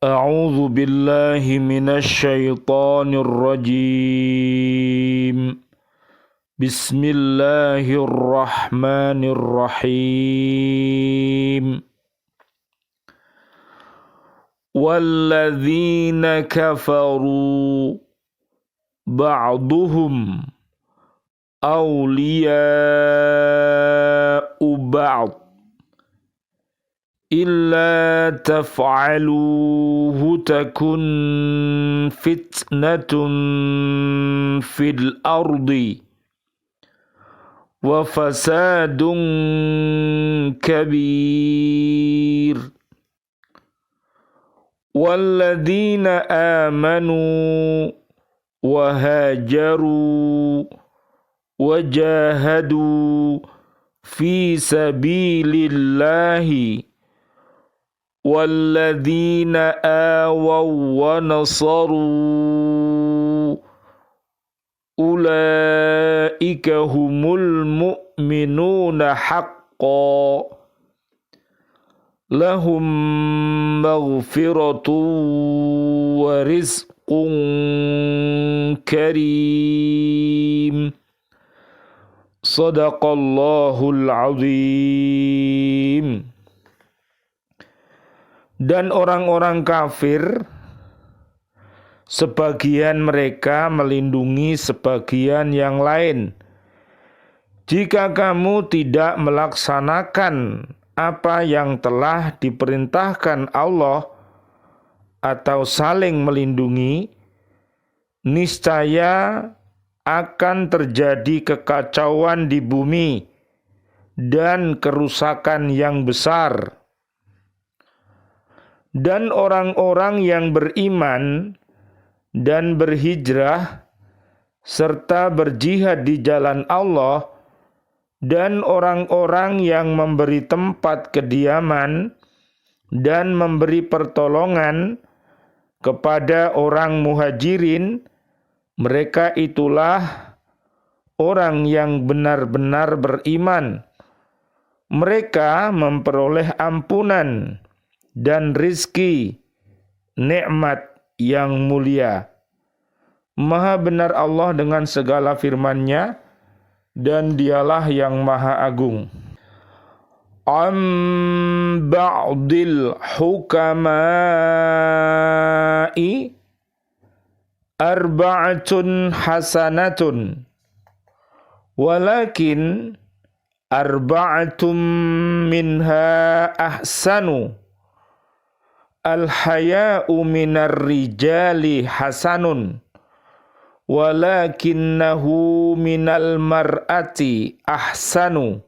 أعوذ بالله من الشيطان الرجيم بسم الله الرحمن الرحيم والذين كفروا بعضهم أولياء بعض إلا تفعلوه تكن فتنة في الأرض وفساد كبير والذين آمنوا وهاجروا وجاهدوا في سبيل الله والذين آووا ونصروا أولئك هم المؤمنون حقا لهم مغفرة ورزق كريم صدق الله العظيم. Dan orang-orang kafir, sebagian mereka melindungi sebagian yang lain. Jika kamu tidak melaksanakan apa yang telah diperintahkan Allah atau saling melindungi, niscaya akan terjadi kekacauan di bumi dan kerusakan yang besar. Dan orang-orang yang beriman dan berhijrah serta berjihad di jalan Allah dan orang-orang yang memberi tempat kediaman dan memberi pertolongan kepada orang muhajirin, mereka itulah orang yang benar-benar beriman. Mereka memperoleh ampunan dan rizki, nikmat yang mulia. Maha benar Allah dengan segala firman-Nya, dan Dialah yang Maha Agung. Am ba'dil hukama'i arba'atun hasanatun walakin arba'atum minha ahsanu al-haya'u minar rijali hasanun walakinnahu minal mar'ati ahsanu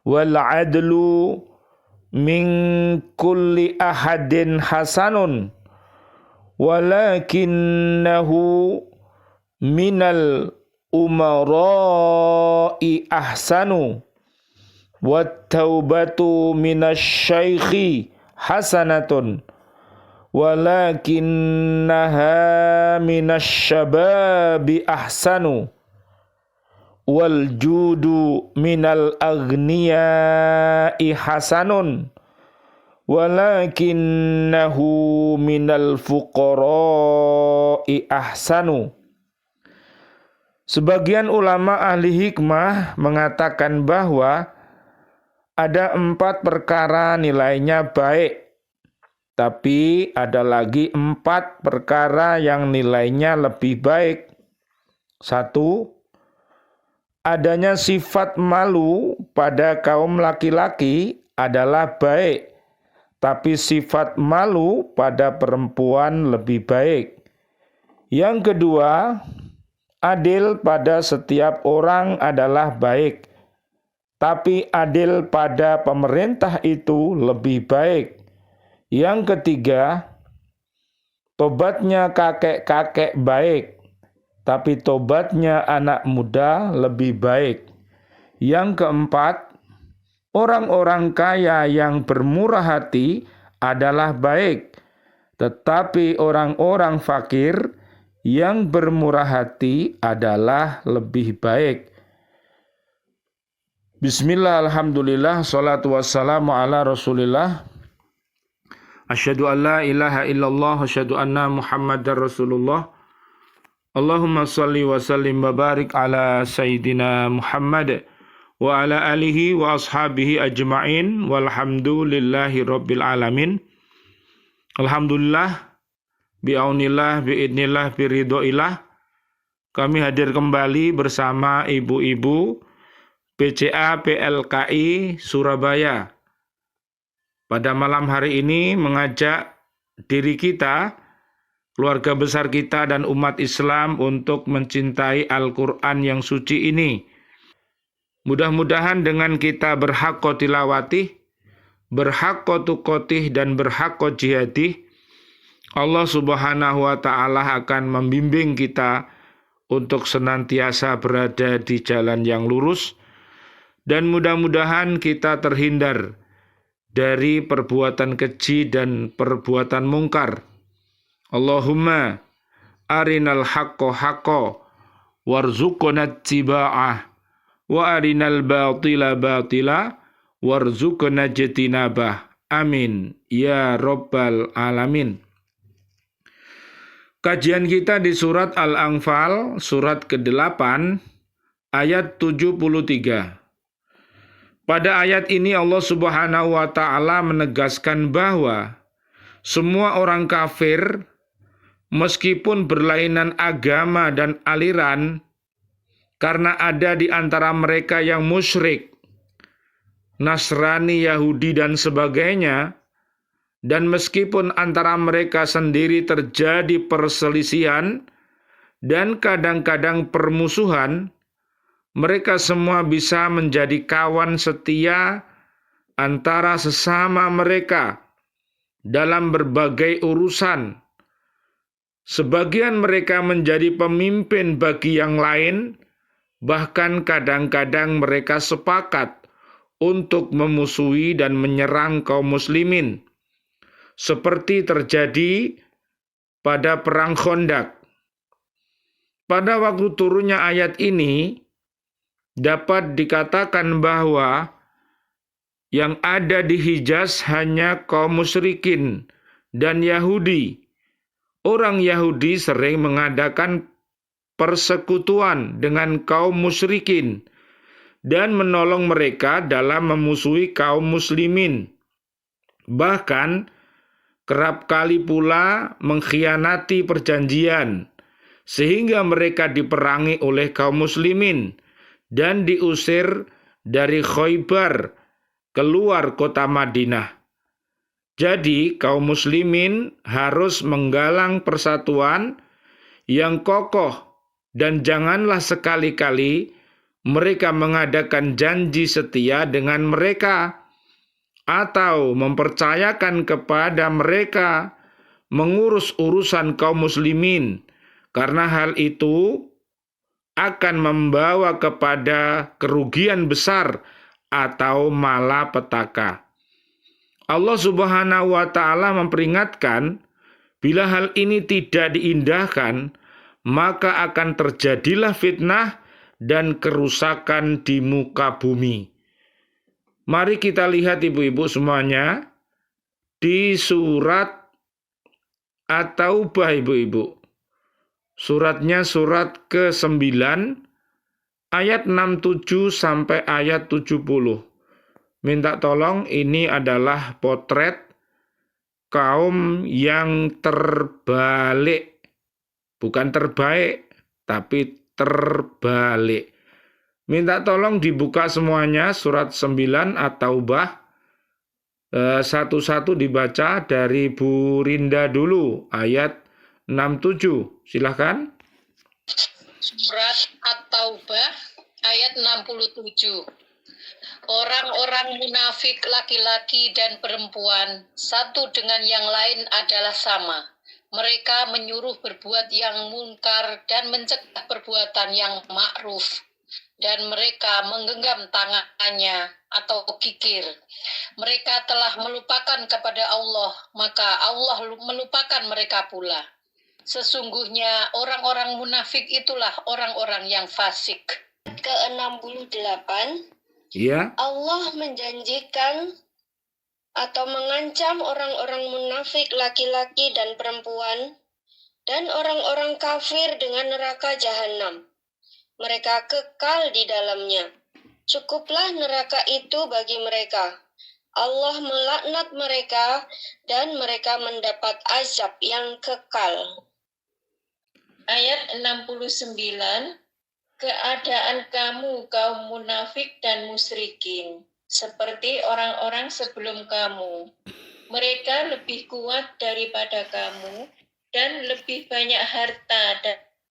wal adlu min kulli ahadin hasanun walakinnahu minal umara'i ahsanu wat taubatu minasy-syaikhi hasanatun walakinnaha minasy-syababi ahsanu wal judu minal aghniyai hasanun walakinnahu minal fuqara'i ahsanu. Sebagian ulama ahli hikmah mengatakan bahwa ada 4 perkara nilainya baik, tapi ada lagi 4 perkara yang nilainya lebih baik. 1. Adanya sifat malu pada kaum laki-laki adalah baik, tapi sifat malu pada perempuan lebih baik. Yang kedua, adil pada setiap orang adalah baik, tapi adil pada pemerintah itu lebih baik. Yang ketiga, tobatnya kakek-kakek baik, tapi tobatnya anak muda lebih baik. Yang keempat, orang-orang kaya yang bermurah hati adalah baik, tetapi orang-orang fakir yang bermurah hati adalah lebih baik. Bismillah, alhamdulillah, salatu wassalamu ala rasulillah. Asyhadu an la ilaha illallah, asyhadu anna Muhammadar Rasulullah. Allahumma salli wa sallim wa barik ala Sayyidina Muhammad wa ala alihi wa ashabihi ajma'in walhamdulillahi rabbil alamin. Alhamdulillah, bi'aunillah, bi'idnillah, biridhoillah. Kami hadir kembali bersama ibu-ibu PCA PLKI Surabaya. Pada malam hari ini mengajak diri kita, keluarga besar kita dan umat Islam untuk mencintai Al-Quran yang suci ini. Mudah-mudahan dengan kita berhaqqa tilawatih, berhaqqa tuqatih, dan berhaqqa jihadih, Allah Subhanahu wa Ta'ala akan membimbing kita untuk senantiasa berada di jalan yang lurus, dan mudah-mudahan kita terhindar dari perbuatan keji dan perbuatan mungkar. Allahumma arinal haqqo haqqo warzuqna ittiba'ah wa arinal batila batila warzuqna ijtinabah. Amin ya rabbal alamin. Kajian kita di surat Al-Anfal, surat ke-8, ayat 73. Pada ayat ini Allah Subhanahu wa Ta'ala menegaskan bahwa semua orang kafir, meskipun berlainan agama dan aliran, karena ada di antara mereka yang musyrik, Nasrani, Yahudi, dan sebagainya, dan meskipun antara mereka sendiri terjadi perselisihan dan kadang-kadang permusuhan, mereka semua bisa menjadi kawan setia antara sesama mereka dalam berbagai urusan. Sebagian mereka menjadi pemimpin bagi yang lain, bahkan kadang-kadang mereka sepakat untuk memusuhi dan menyerang kaum muslimin, seperti terjadi pada Perang Khandaq. Pada waktu turunnya ayat ini, dapat dikatakan bahwa yang ada di Hijaz hanya kaum musyrikin dan Yahudi. Orang Yahudi sering mengadakan persekutuan dengan kaum musyrikin dan menolong mereka dalam memusuhi kaum muslimin. Bahkan kerap kali pula mengkhianati perjanjian, sehingga mereka diperangi oleh kaum muslimin dan diusir dari Khaybar keluar kota Madinah. Jadi kaum muslimin harus menggalang persatuan yang kokoh, dan janganlah sekali-kali mereka mengadakan janji setia dengan mereka atau mempercayakan kepada mereka mengurus urusan kaum muslimin, karena hal itu akan membawa kepada kerugian besar atau malapetaka. Allah Subhanahu wa Ta'ala memperingatkan, bila hal ini tidak diindahkan, maka akan terjadilah fitnah dan kerusakan di muka bumi. Mari kita lihat ibu-ibu semuanya di surat At-Taubah, ibu-ibu. Suratnya surat ke-9 ayat 67 sampai ayat 70. Minta tolong, ini adalah potret kaum yang terbalik. Bukan terbaik, tapi terbalik. Minta tolong dibuka semuanya surat 9 At-Taubah. Satu-satu dibaca dari Bu Rinda dulu, ayat 67. Silahkan. Surat At-Taubah ayat 67. Orang-orang munafik laki-laki dan perempuan satu dengan yang lain adalah sama. Mereka menyuruh berbuat yang munkar dan mencegah perbuatan yang ma'ruf. Dan mereka menggenggam tangannya atau kikir. Mereka telah melupakan kepada Allah, maka Allah melupakan mereka pula. Sesungguhnya orang-orang munafik itulah orang-orang yang fasik. Ke-68, Ya. Allah menjanjikan atau mengancam orang-orang munafik laki-laki dan perempuan, dan orang-orang kafir dengan neraka jahanam. Mereka kekal di dalamnya. Cukuplah neraka itu bagi mereka. Allah melaknat mereka dan mereka mendapat azab yang kekal. Ayat 69, keadaan kamu kaum munafik dan musyrikin, seperti orang-orang sebelum kamu. Mereka lebih kuat daripada kamu dan lebih banyak harta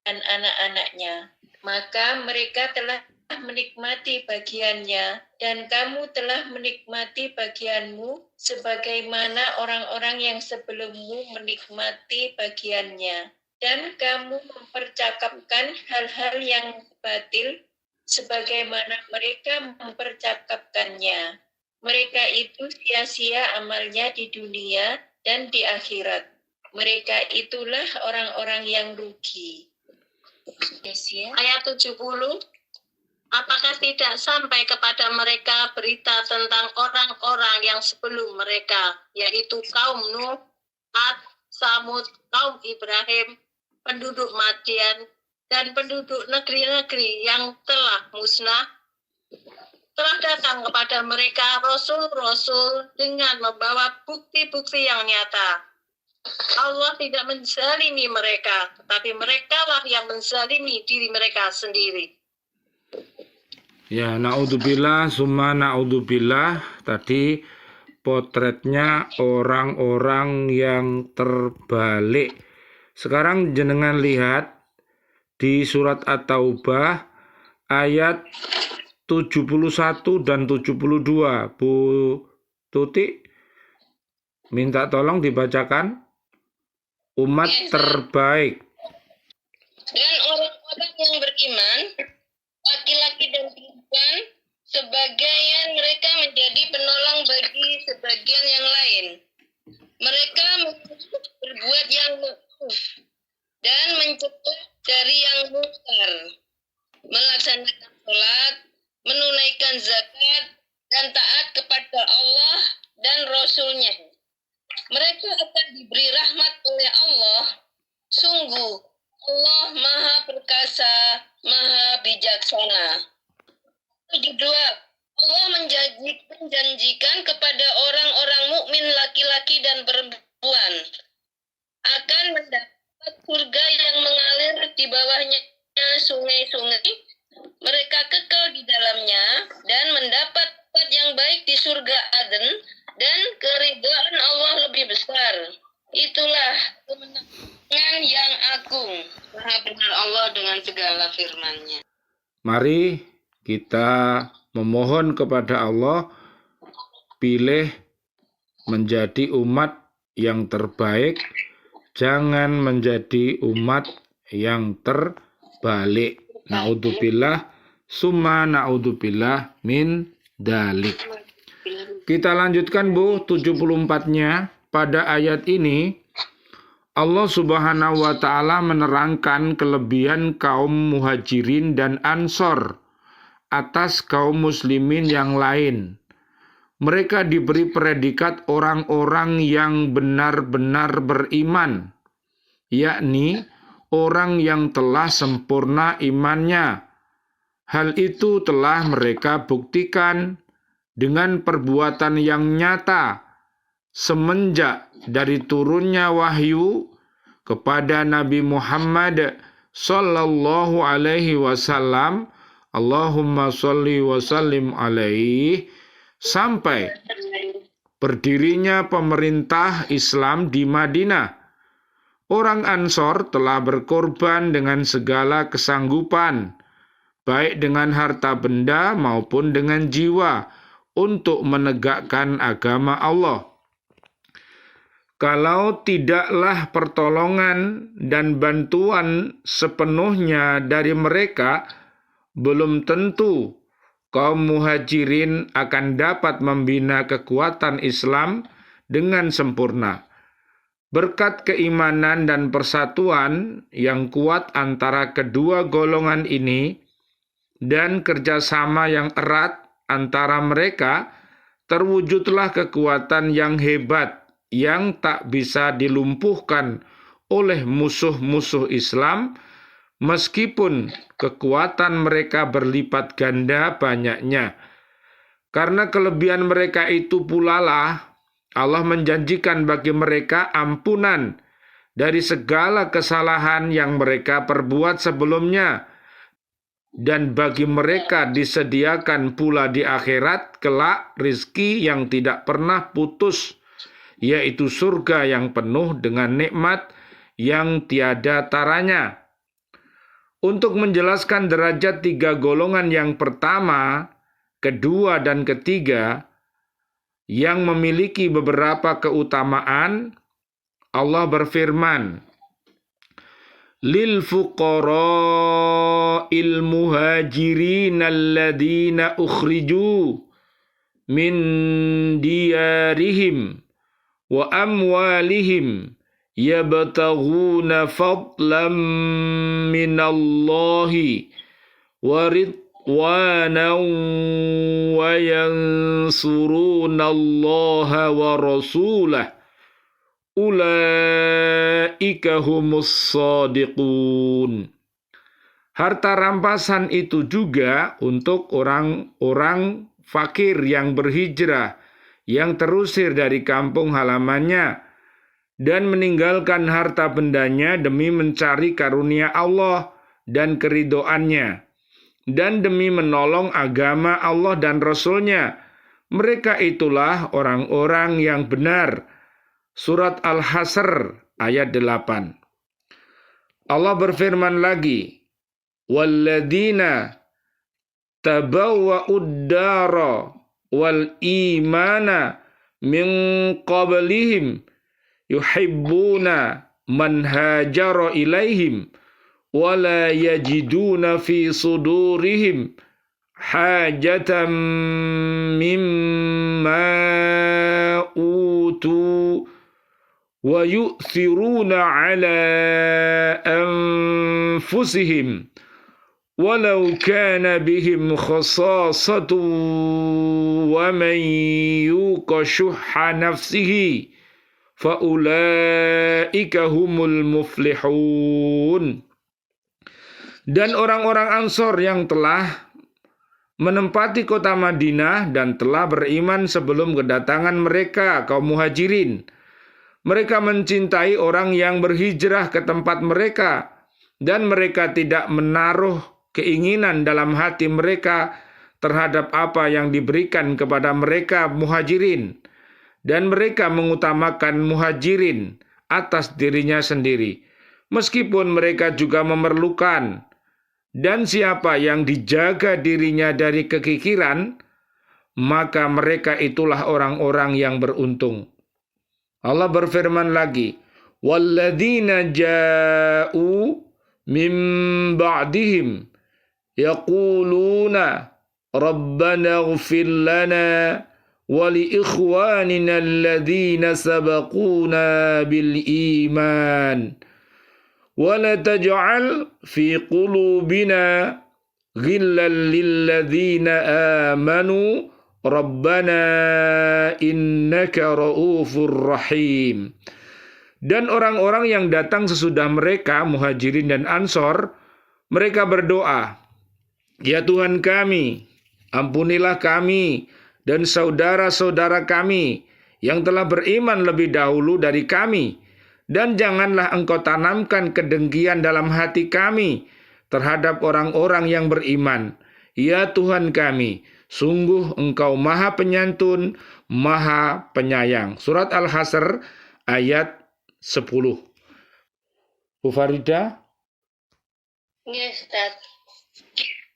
dan anak-anaknya. Maka mereka telah menikmati bagiannya, dan kamu telah menikmati bagianmu, sebagaimana orang-orang yang sebelummu menikmati bagiannya. Dan kamu mempercakapkan hal-hal yang batil, sebagaimana mereka mempercakapkannya. Mereka itu sia-sia amalnya di dunia dan di akhirat. Mereka itulah orang-orang yang rugi. Ayat 70. Apakah tidak sampai kepada mereka berita tentang orang-orang yang sebelum mereka, yaitu kaum Nuh, Ad, Samud, kaum Ibrahim, penduduk Madian, dan penduduk negeri-negeri yang telah musnah? Telah datang kepada mereka rasul-rasul dengan membawa bukti-bukti yang nyata. Allah tidak menzalimi mereka, tetapi merekalah yang menzalimi diri mereka sendiri. Ya, naudzubillah, summa naudzubillah. Tadi potretnya orang-orang yang terbalik. Sekarang jenengan lihat di surat At-Taubah ayat 71 dan 72. Bu Tuti, minta tolong dibacakan. Umat terbaik. Dan orang-orang yang beriman, laki-laki dan perempuan, sebagian mereka menjadi penolong bagi sebagian yang lain. Mereka berbuat yang ma'ruf dan mencegah dari yang munkar, melaksanakan sholat, menunaikan zakat, dan taat kepada Allah dan Rasul-Nya. Mereka akan diberi rahmat oleh Allah. Sungguh, Allah Maha Perkasa, Maha Bijaksana. 72. Allah menjanjikan kepada orang-orang mukmin laki-laki dan perempuan akan mendapat surga yang mengalir di bawahnya sungai-sungai. Mereka kekal di dalamnya dan mendapat tempat yang baik di surga Aden, dan keridhaan Allah lebih besar. Itulah kemenangan yang agung. Maha benar Allah dengan segala firman-Nya. Mari kita memohon kepada Allah, pilih menjadi umat yang terbaik, jangan menjadi umat yang terbalik. Naudzubillah, summa naudzubillah min dalik. Kita lanjutkan Bu, 74-nya. Pada ayat ini, Allah Subhanahu wa Ta'ala menerangkan kelebihan kaum muhajirin dan ansor atas kaum muslimin yang lain. Mereka diberi predikat orang-orang yang benar-benar beriman, yakni orang yang telah sempurna imannya. Hal itu telah mereka buktikan dengan perbuatan yang nyata semenjak dari turunnya wahyu kepada Nabi Muhammad sallallahu alaihi wasallam, Allahumma sholli wa sallim alaihi, sampai berdirinya pemerintah Islam di Madinah. Orang Ansor telah berkorban dengan segala kesanggupan, baik dengan harta benda maupun dengan jiwa, untuk menegakkan agama Allah. Kalau tidaklah pertolongan dan bantuan sepenuhnya dari mereka, belum tentu kaum muhajirin akan dapat membina kekuatan Islam dengan sempurna. Berkat keimanan dan persatuan yang kuat antara kedua golongan ini dan kerjasama yang erat antara mereka, terwujudlah kekuatan yang hebat yang tak bisa dilumpuhkan oleh musuh-musuh Islam, meskipun kekuatan mereka berlipat ganda banyaknya. Karena kelebihan mereka itu pula lah Allah menjanjikan bagi mereka ampunan dari segala kesalahan yang mereka perbuat sebelumnya, dan bagi mereka disediakan pula di akhirat kelak rizki yang tidak pernah putus, yaitu surga yang penuh dengan nikmat yang tiada taranya. Untuk menjelaskan derajat 3 golongan yang pertama, kedua, dan ketiga yang memiliki beberapa keutamaan, Allah berfirman, lil fuqara'il muhajirin alladhina ukhriju min diyarihim wa amwalihim yabtaghuna fadlan minallahi wa ridwanan wa yansurunallaha wa rasulah ulaika humus shadiqun. Harta rampasan itu juga untuk orang-orang fakir yang berhijrah, yang terusir dari kampung halamannya dan meninggalkan harta bendanya demi mencari karunia Allah dan keridhoannya, dan demi menolong agama Allah dan Rasul-Nya. Mereka itulah orang-orang yang benar. Surat Al-Hasr ayat 8. Allah berfirman lagi, walladzina tabawwa'ud dara wal imana min qablihim yuhibbuna man hajara ilaihim wala yajiduna fi sudurihim hajatan mimma utu wa yu'thiruna ala anfusihim walau kana bihim khasasatu wa man yuqa syuhha nafsihi faulaika humul muflihun. Dan orang-orang Ansor yang telah menempati kota Madinah dan telah beriman sebelum kedatangan mereka, kaum muhajirin. Mereka mencintai orang yang berhijrah ke tempat mereka, dan mereka tidak menaruh keinginan dalam hati mereka terhadap apa yang diberikan kepada mereka muhajirin. Dan mereka mengutamakan muhajirin atas dirinya sendiri, meskipun mereka juga memerlukan. Dan siapa yang dijaga dirinya dari kekikiran, maka mereka itulah orang-orang yang beruntung. Allah berfirman lagi, walladzina ja'u min ba'dihim yaquluna rabbana ighfir lana wa li ikhwanina alladzina sabaquna bil iman wa la taj'al fi qulubina ghillan lil ladzina amanu rabbana innaka ra'ufur rahim. Dan orang-orang yang datang sesudah mereka, muhajirin dan ansor, mereka berdoa, ya Tuhan kami, ampunilah kami dan saudara-saudara kami yang telah beriman lebih dahulu dari kami, dan janganlah engkau tanamkan kedengkian dalam hati kami terhadap orang-orang yang beriman. Ya Tuhan kami, sungguh engkau maha penyantun, maha penyayang. Surat Al-Hasr ayat 10. Bu Farida? Yes, Ustaz.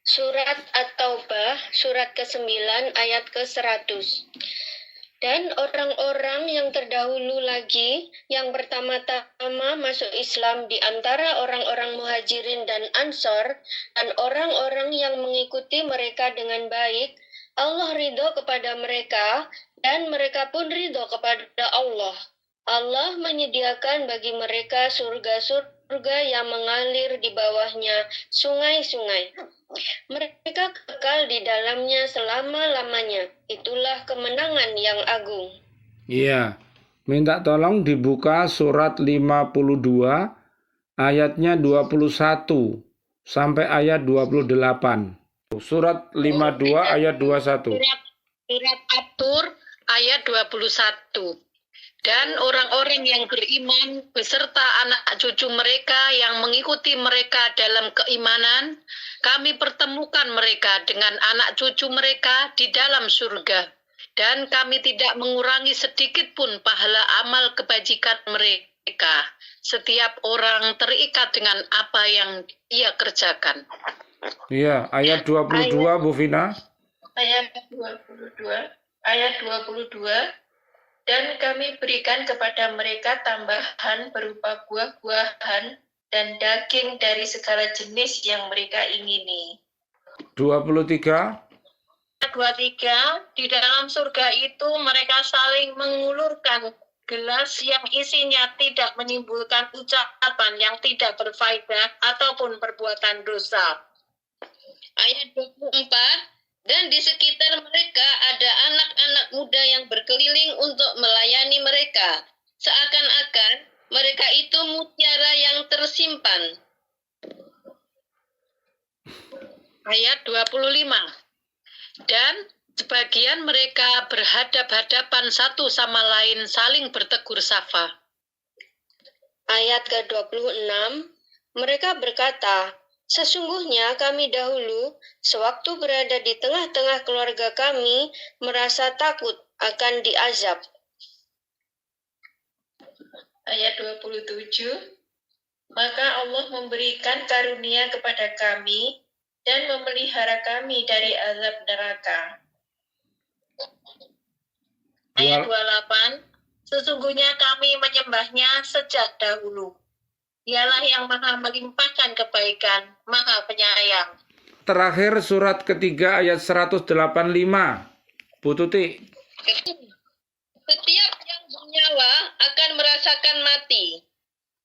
Surat At-Taubah, surat ke-9 ayat ke-100. Dan orang-orang yang terdahulu lagi, yang pertama-tama masuk Islam di antara orang-orang muhajirin dan ansor, dan orang-orang yang mengikuti mereka dengan baik, Allah ridho kepada mereka, dan mereka pun ridho kepada Allah. Allah menyediakan bagi mereka surga-surga surga yang mengalir di bawahnya sungai-sungai. Mereka kekal di dalamnya selama-lamanya. Itulah kemenangan yang agung. Iya, minta tolong dibuka surat 52 ayatnya 21 sampai ayat 28. Surat 52 ayat 21. Surat At-Tur ayat 21. Dan orang-orang yang beriman beserta anak cucu mereka yang mengikuti mereka dalam keimanan, kami pertemukan mereka dengan anak cucu mereka di dalam surga. Dan kami tidak mengurangi sedikit pun pahala amal kebajikan mereka. Setiap orang terikat dengan apa yang ia kerjakan. Iya, ayat 22 Bu Vina. Ayat 22. Dan kami berikan kepada mereka tambahan berupa buah-buahan dan daging dari segala jenis yang mereka ingini. 23. 23, di dalam surga itu mereka saling mengulurkan gelas yang isinya tidak menimbulkan ucapan yang tidak berfaedah ataupun perbuatan dosa. Ayat 24. Dan di sekitar mereka ada anak-anak muda yang berkeliling untuk melayani mereka. Seakan-akan mereka itu mutiara yang tersimpan. Ayat 25. Dan sebagian mereka berhadap-hadapan satu sama lain saling bertegur sapa. Ayat ke-26. Mereka berkata, sesungguhnya kami dahulu, sewaktu berada di tengah-tengah keluarga kami, merasa takut akan diazab. Ayat 27. Maka Allah memberikan karunia kepada kami dan memelihara kami dari azab neraka. Ayat 28. Sesungguhnya kami menyembahnya sejak dahulu. Dialah yang maha melimpahkan kebaikan, maha penyayang. Terakhir surat ketiga ayat 185. Bu Tuti. Setiap yang bernyawa akan merasakan mati,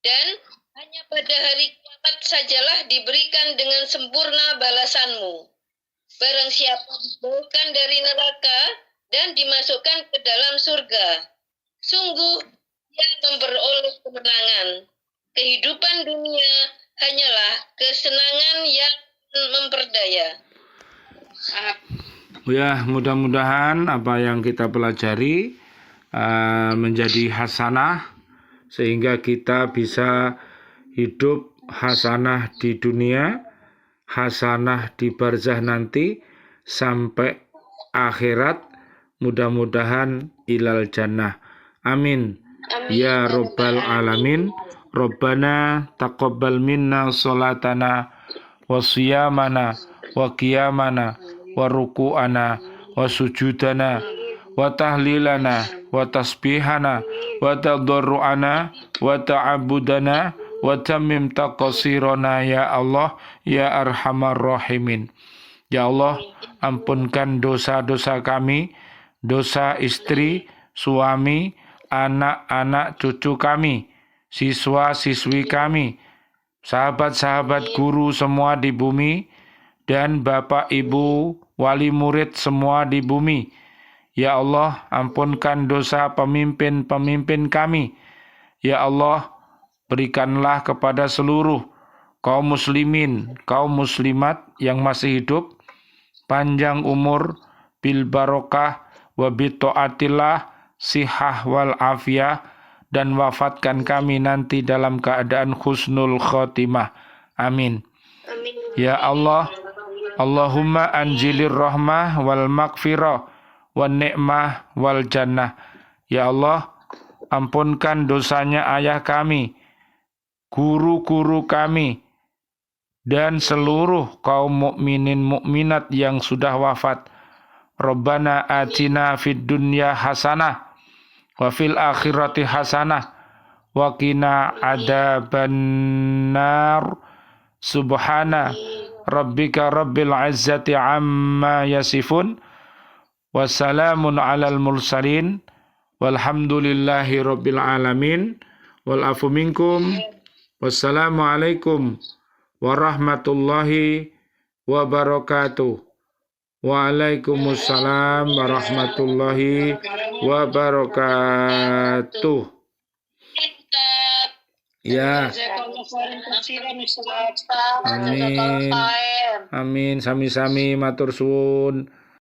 dan hanya pada hari kiamat sajalah diberikan dengan sempurna balasanmu. Barang siapa dijauhkan dari neraka dan dimasukkan ke dalam surga, sungguh dia memperoleh kemenangan. Kehidupan dunia hanyalah kesenangan yang memperdaya. Ya, mudah-mudahan apa yang kita pelajari menjadi hasanah sehingga kita bisa hidup hasanah di dunia, hasanah di barzah nanti sampai akhirat, mudah-mudahan ilal jannah. Amin. Ya Rabbal Alamin. Rabbana taqabbal minna sholatana wa siyamana wa qiyamana wa ruku'ana wa sujudana wa tahlilana wa tasbihana wa tadarru'ana wa ta'abudana wa tamim taqsirana ya Allah ya arhamar rahimin. Ya Allah, ampunkan dosa-dosa kami, dosa istri, suami, anak-anak cucu kami, siswa-siswi kami, sahabat-sahabat guru semua di bumi, dan bapak ibu wali murid semua di bumi. Ya Allah, ampunkan dosa pemimpin-pemimpin kami. Ya Allah, berikanlah kepada seluruh kaum muslimin, kaum muslimat yang masih hidup, panjang umur, bil barokah, wa bita'atillah, sihah wal afiyah, dan wafatkan kami nanti dalam keadaan husnul khotimah. Amin. Amin. Ya Allah, Allahumma anjilir rahmah wal maghfirah wan ni'mah wal jannah. Ya Allah, ampunkan dosanya ayah kami, guru-guru kami, dan seluruh kaum mukminin mukminat yang sudah wafat. Rabbana atina fid dunya hasanah wa fil akhirati hasanah wa qina adzabannar. Subhana rabbika rabbil izzati amma yasifun wa salamun alal mursalin walhamdulillahi rabbil alamin wal afu minkum Wassalamualaikum warahmatullahi wabarakatuh. Waalaikumsalam warahmatullahi wabarakatuh. Ya. Amin. Amin. Sami-sami matur suwun.